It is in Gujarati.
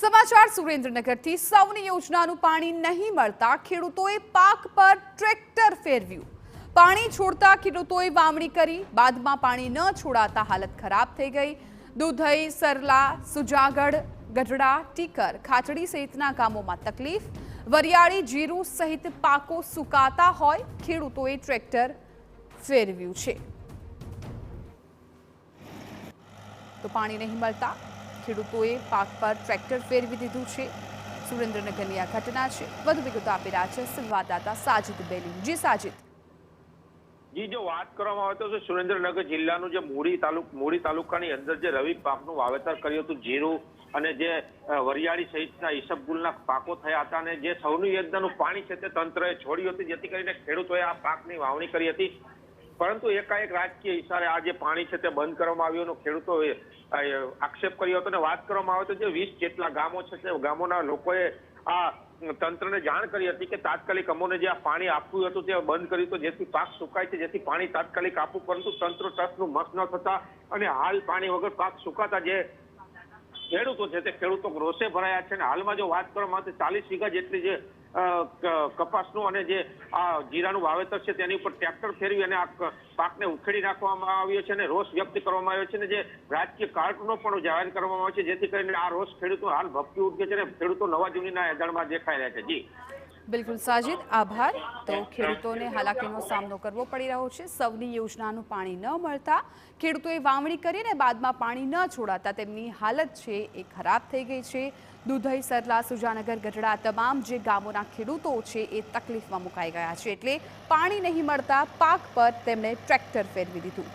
સમાચાર સુરેન્દ્રનગરથી સૌની યોજનાનું પાણી નહીં મળતા ખેડૂતોએ પાક પર ટ્રેક્ટર ફેરવ્યું। પાણી છોડતા ખેડૂતોએ વાવણી કરી, બાદમાં પાણી ન છોડાતા હાલત ખરાબ થઈ ગઈ। દુધઈ, સરલા, સુજાગઢ, ગઢડા, ટીકર, ખાચડી સહિતના ગામોમાં તકલીફ। વરિયાળી, જીરું સહિત પાકો સુકાતા હોય ખેડૂતોએ ટ્રેક્ટર ફેરવ્યું છે। તો પાણી નહીં મળતા ખેડૂતોએ પાક પર ટ્રેક્ટર ફેરવી દીધું છે। સુરેન્દ્રનગરની આ ઘટના છે। વધુ વિગતો આપી રહ્યા છે સંવાદદાતા સાજિદ બેલી। જી સાજિદ। જી, જો વાત કરવામાં આવે તો સુરેન્દ્રનગર જિલ્લાનું જે મૂળી તાલુકાની અંદર જે રવિ પાકનું વાવેતર કર્યું હતું, જીરું અને જે વરિયાળી સહિતના ઈસબગુલના પાકો થયા હતા અને જે સૌની યોજનાનું પાણી છે તે તંત્રએ છોડ્યું હતું, જેથી કરીને ખેડૂતોએ આ પાકની વાવણી કરી હતી। પરંતુ એકાએક રાજકીય ઇશારે આ જે પાણી છે તે બંધ કરવામાં આવ્યું અને ખેડૂતોએ આક્ષેપ કર્યો હતો અને વાત કરવામાં આવે તો જે 20 જેટલા ગામો છે તે ગામોના લોકોએ આ તંત્રને જાણ કરી હતી કે તાત્કાલિક અમોને જે આ પાણી આપવું હતું તે બંધ કર્યું હતું, જેથી પાક સુકાય છે, જેથી પાણી તાત્કાલિક આપવું, પરંતુ તંત્ર ટસનું મસ ન થતા અને હાલ પાણી વગર પાક સુકાતા જે ખેડૂતો છે તે ખેડૂતો રોષે ભરાયા છે। અને હાલમાં જો વાત કરવામાં આવે તો 40 વીઘા જેટલી જે કપાસનું અને જે આ જીરાનું વાવેતર છે તેની ઉપર ટ્રેક્ટર ફેરવી અને આ પાકને ઉખેડી નાખવામાં આવ્યો છે અને રોષ વ્યક્ત કરવામાં આવ્યો છે અને જે રાજકીય કાર્ટૂનો પણ જાહેર કરવામાં આવ્યો છે, જેથી કરીને આ રોષ ખેડૂતો હાલ ભપકી ઉઠે છે અને ખેડૂતો નવા જૂનીના એંધાણમાં દેખાઈ રહ્યા છે। જી બિલકુલ સાજિદ, આભાર। તો ખેડૂતોને હાલાકીનો સામનો કરવો પડી રહ્યો છે। સૌની યોજનાનું પાણી ન મળતા ખેડૂતોએ વાવણી કરીને બાદમાં પાણી ન છોડાતા તેમની હાલત છે એ ખરાબ થઈ ગઈ છે। દુધઈ, સરલા, સુજાનગર, ગઢડા તમામ જે ગામોના ખેડૂતો છે એ તકલીફમાં મુકાઈ ગયા છે, એટલે પાણી નહીં મળતા પાક પર તેમણે ટ્રેક્ટર ફેરવી દીધું।